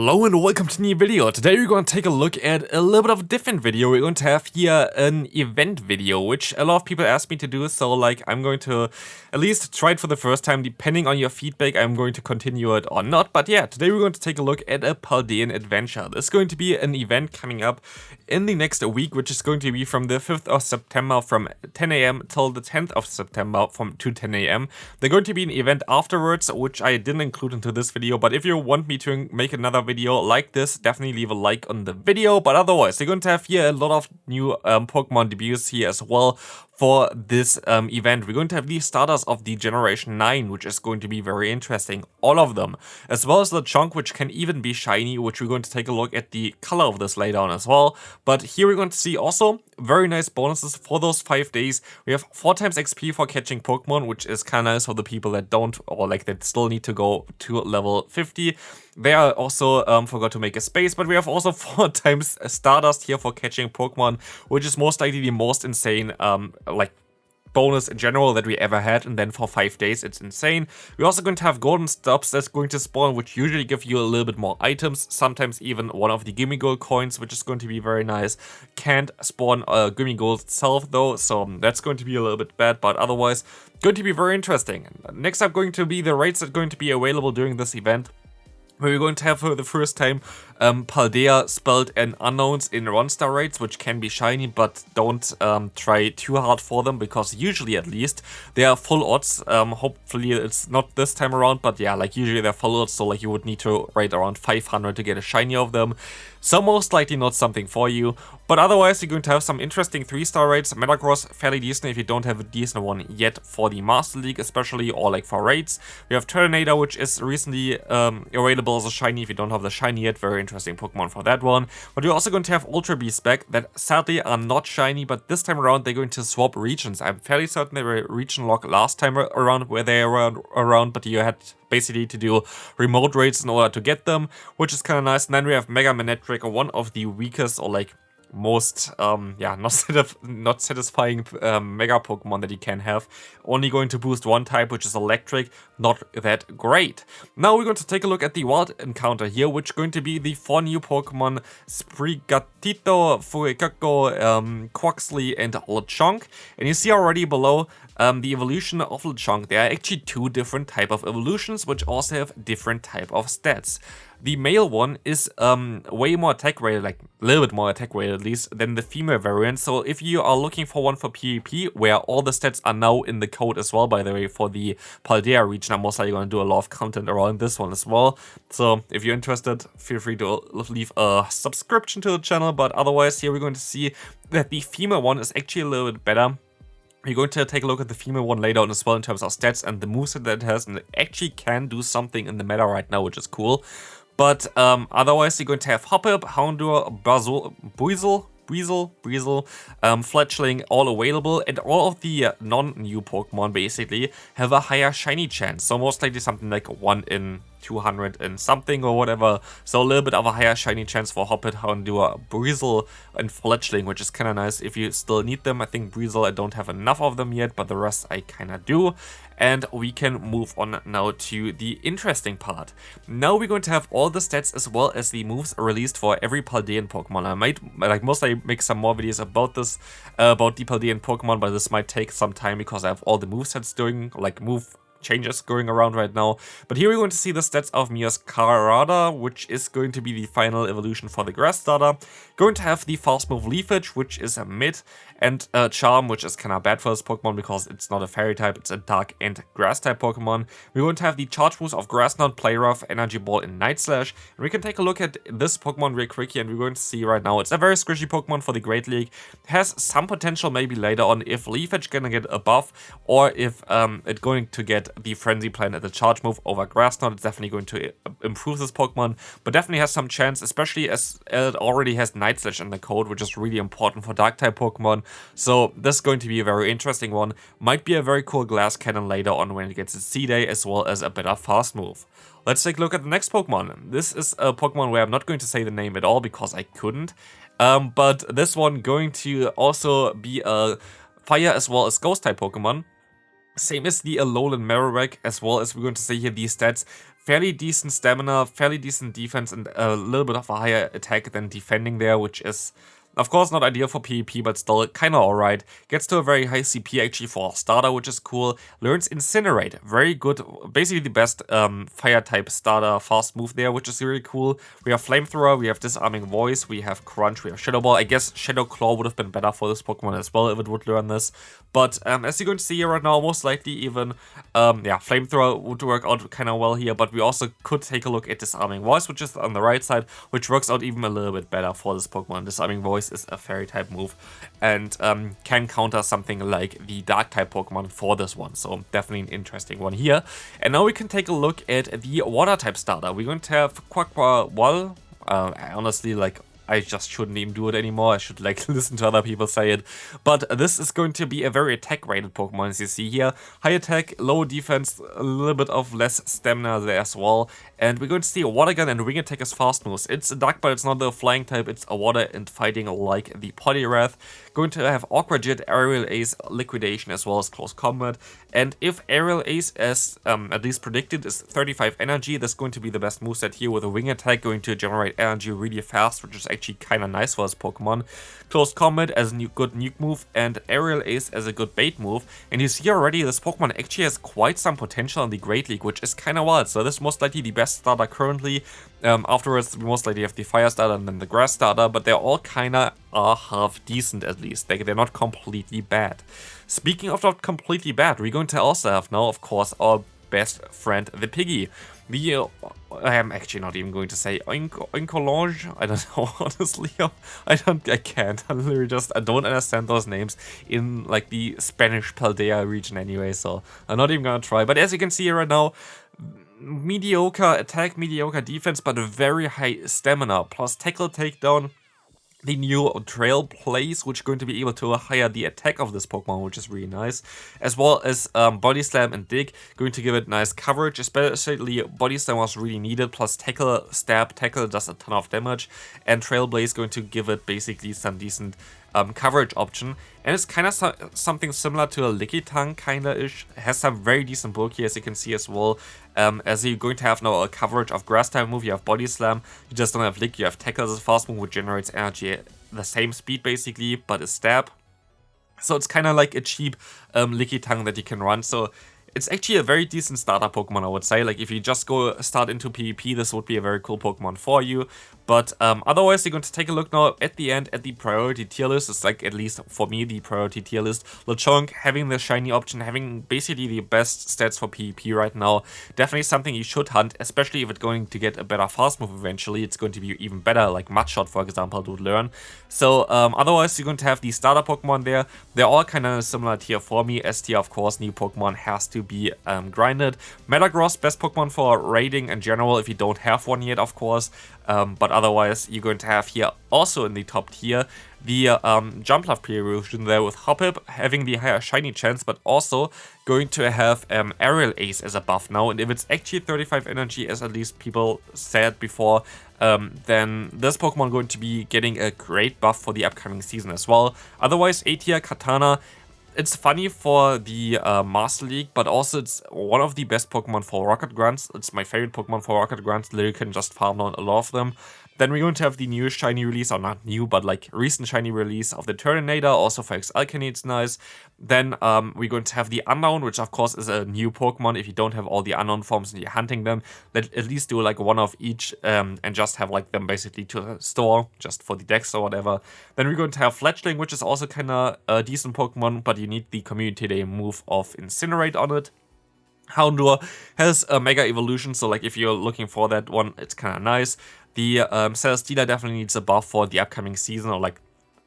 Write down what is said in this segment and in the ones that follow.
Hello and welcome to a new video. Today we're going to take a look at a little bit of a different video. We're going to have here an event video, which a lot of people asked me to do, so like I'm going to at least try it for the first time. Depending on your feedback, I'm going to continue it or not. But yeah, today we're going to take a look at a Paldean Adventure. This is going to be an event coming up in the next week, which is going to be from the 5th of September from 10 AM till the 10th of September from 10 AM. There's going to be an event afterwards, which I didn't include into this video, but if you want me to make another video like this, definitely leave a like on the video. But otherwise, you're going to have here a lot of new Pokemon debuts here as well for this event. We're going to have the starters of the Generation 9, which is going to be very interesting, all of them, as well as the chunk, which can even be shiny, which we're going to take a look at the color of this later on as well. But here we're going to see also very nice bonuses for those 5 days. We have 4 times XP for catching Pokemon, which is kind of nice for the people that don't, or like that still need to go to level 50. They are also forgot to make a space, but we have also 4 times Stardust here for catching Pokemon, which is most likely the most insane like bonus in general that we ever had, and then for 5 days it's insane. We're also going to have golden stops that's going to spawn, which usually give you a little bit more items, sometimes even one of the gimme gold coins, which is going to be very nice. Can't spawn gimme gold itself though, so that's going to be a little bit bad, but otherwise going to be very interesting. Next up going to be the rates that are going to be available during this event, where we're going to have for the first time Paldea spelled and unknowns in 1-star rates, which can be shiny, but don't try too hard for them, because usually at least they are full odds. Hopefully it's not this time around, but yeah, like usually they're full odds, so like you would need to rate around 500 to get a shiny of them. So most likely not something for you, but otherwise you're going to have some interesting 3-star rates. Metagross fairly decent if you don't have a decent one yet for the Master League especially, or like for raids. We have Turtonator, which is recently available as a shiny if you don't have the shiny yet. Very interesting Pokemon for that one. But we're also going to have Ultra Beasts back that sadly are not shiny, but this time around they're going to swap regions. I'm fairly certain they were region locked last time around where they were around, but you had basically to do remote raids in order to get them, which is kind of nice. And then we have Mega Manectric, one of the weakest or like most yeah, not satisfying mega Pokemon that you can have. Only going to boost one type, which is electric. Not that great. Now we're going to take a look at the wild encounter here, which is going to be the 4 new Pokemon Sprigatito, Fuecoco, Quaxly, and Lechonk. And you see already below the evolution of Lechonk, there are actually 2 different type of evolutions, which also have different type of stats. The male one is way more attack rated, like a little bit more attack rated at least, than the female variant. So if you are looking for one for PvP, where all the stats are now in the code as well, by the way, for the Paldea region, I'm most likely going to do a lot of content around this one as well. So if you're interested, feel free to leave a subscription to the channel. But otherwise, here we're going to see that the female one is actually a little bit better. We're going to take a look at the female one later on as well in terms of stats and the moveset that it has, and it actually can do something in the meta right now, which is cool. But otherwise, you're going to have Hoppip, Houndour, Buizel, Fletchling, all available, and all of the non-new Pokemon basically have a higher shiny chance. So most likely something like 1 in 200 and something or whatever. So a little bit of a higher shiny chance for Hoppip, Houndour, Buizel, and Fletchling, which is kind of nice if you still need them. I think Buizel, I don't have enough of them yet, but the rest I kind of do. And we can move on now to the interesting part. Now we're going to have all the stats as well as the moves released for every Paldean Pokemon. I might, like most likely, make some more videos about this, about the Paldean Pokemon, but this might take some time because I have all the movesets doing, like move changes going around right now. But here we're going to see the stats of Meowscarada, which is going to be the final evolution for the grass starter. Going to have the fast move Leafage, which is a mid, and Charm, which is kind of bad for this Pokemon because it's not a fairy type, it's a dark and grass type Pokemon. We're going to have the charge moves of Grass Knot, Play Rough, Energy Ball, and Night Slash. And we can take a look at this Pokemon real quickly, and we're going to see right now it's a very squishy Pokemon for the Great League. Has some potential maybe later on if Leafage gonna get a buff, or if it's going to get the Frenzy Plant at the charge move over Grass Knot. It's definitely going to improve this Pokemon, but definitely has some chance, especially as it already has Night Slash in the code, which is really important for dark type Pokemon. So this is going to be a very interesting one. Might be a very cool Glass Cannon later on when it gets its C-Day, as well as a better fast move. Let's take a look at the next Pokemon. This is a Pokemon where I'm not going to say the name at all because I couldn't. But this one going to also be a fire as well as ghost type Pokemon. Same as the Alolan Marowak, as well as we're going to see here these stats. fairly decent stamina, fairly decent defense, and a little bit of a higher attack than defending there, which is of course not ideal for PvP, but still kinda alright. Gets to a very high CP actually for a starter, which is cool. Learns Incinerate, very good, basically the best fire type starter fast move there, which is really cool. We have Flamethrower, we have Disarming Voice, we have Crunch, we have Shadow Ball. I guess Shadow Claw would have been better for this Pokemon as well if it would learn this. But as you're going to see here right now, most likely even, Flamethrower would work out kinda well here, but we also could take a look at Disarming Voice, which is on the right side, which works out even a little bit better for this Pokemon. Disarming Voice is a fairy type move and can counter something like the dark type Pokemon for this one, so definitely an interesting one here. And now we can take a look at the water type starter. We're going to have Quaquaval. Honestly, like, I just shouldn't even do it anymore. I should like listen to other people say it. But this is going to be a very attack rated Pokemon, as you see here. High attack, low defense, a little bit of less stamina there as well. And we're going to see a Water Gun and Wing Attack as fast moves. It's a Duck, but it's not the flying type. It's a water and fighting like the Poliwrath. Going to have Aqua Jet, Aerial Ace, Liquidation, as well as Close Combat. And if Aerial Ace, as at least predicted, is 35 energy, that's going to be the best moveset here, with a Wing Attack going to generate energy really fast, which is actually kind of nice for this Pokemon. Close Combat as a good nuke move, and Aerial Ace as a good bait move. And you see already this Pokemon actually has quite some potential in the Great League, which is kind of wild. So this is most likely the best starter currently. Afterwards, we most likely have the Fire starter and then the Grass starter, but they're all kind of half decent at least. They're not completely bad. Speaking of not completely bad, we're going to also have now, of course, our best friend, the Piggy. I am actually not even going to say Oinkolange. I don't know, honestly. I can't. I literally I don't understand those names in like the Spanish Paldea region anyway, so I'm not even gonna try. But as you can see here right now, mediocre attack, mediocre defense, but a very high stamina, plus tackle, takedown. The new Trail Plays, which is going to be able to higher the attack of this Pokemon, which is really nice. As well as Body Slam and Dig, going to give it nice coverage, especially Body Slam was really needed, plus Tackle, Stab, Tackle does a ton of damage, and Trail Blaze going to give it basically some decent coverage option. And it's kind of something similar to a Lickitung, kinda-ish. It has some very decent bulk here, as you can see as well. As you're going to have now a coverage of Grass type move, you have Body Slam, you just don't have Lick, you have Tackle as a fast move, which generates energy at the same speed basically, but a Stab. So it's kind of like a cheap Lickitung that you can run, so it's actually a very decent starter Pokemon, I would say. Like, if you just go start into PvP, this would be a very cool Pokemon for you. But otherwise, you're going to take a look now at the end at the priority tier list. It's like, at least for me, the priority tier list. Lechonk having the shiny option, having basically the best stats for PvP right now. Definitely something you should hunt, especially if it's going to get a better fast move eventually. It's going to be even better, like Mudshot, for example, to learn. So otherwise, you're going to have the starter Pokemon there. They're all kind of similar tier for me. S tier, of course, new Pokemon has to be grinded. Metagross, best Pokemon for raiding in general, if you don't have one yet, of course. But otherwise, you're going to have here also in the top tier the Jumpluff pre-evolution there with Hoppip having the higher shiny chance, but also going to have Aerial Ace as a buff now. And if it's actually 35 energy, as at least people said before, then this Pokemon going to be getting a great buff for the upcoming season as well. Otherwise, A tier Katana. It's funny for the Master League, but also it's one of the best Pokemon for Rocket Grunts. It's my favorite Pokemon for Rocket Grunts. Literally can just farm down a lot of them. Then we're going to have the new shiny release, or not new, but like recent shiny release of the Turninator, also for X-Alchemy, it's nice. Then we're going to have the Unknown, which of course is a new Pokemon. If you don't have all the Unknown forms and you're hunting them, let at least do like one of each and just have like them basically to store, just for the decks or whatever. Then we're going to have Fletchling, which is also kind of a decent Pokemon, but you need the Community Day move of Incinerate on it. Houndour has a Mega Evolution, so like if you're looking for that one, it's kind of nice. The Celesteela definitely needs a buff for the upcoming season, or like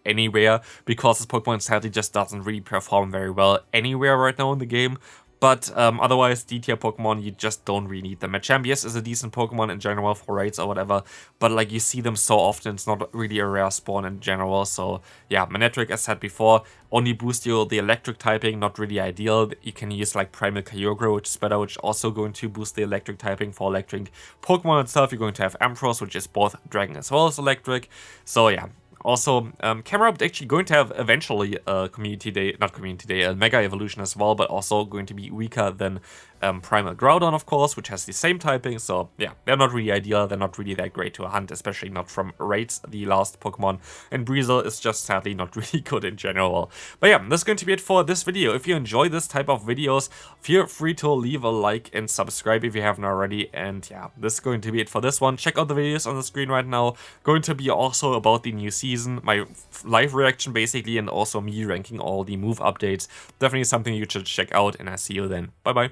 anywhere, because this Pokemon sadly just doesn't really perform very well anywhere right now in the game. But otherwise, D-tier Pokemon, you just don't really need them. Machamp, yes, is a decent Pokemon in general for raids or whatever, but like you see them so often, it's not really a rare spawn in general. So yeah, Manectric, as said before, only boost you the electric typing, not really ideal. You can use like Primal Kyogre, which is better, which is also going to boost the electric typing for electric Pokemon itself. You're going to have Ampharos, which is both dragon as well as electric. So yeah. Also, Camerupt actually going to have eventually a a Mega Evolution as well, but also going to be weaker than Primal Groudon, of course, which has the same typing. So yeah, they're not really ideal. They're not really that great to hunt, especially not from Raids, the last Pokemon. And Breezel is just sadly not really good in general. But yeah, that's going to be it for this video. If you enjoy this type of videos, feel free to leave a like and subscribe if you haven't already. And yeah, this is going to be it for this one. Check out the videos on the screen right now. Going to be also about the new season, my live reaction basically, and also me ranking all the move updates. Definitely something you should check out, and I see you then. Bye bye.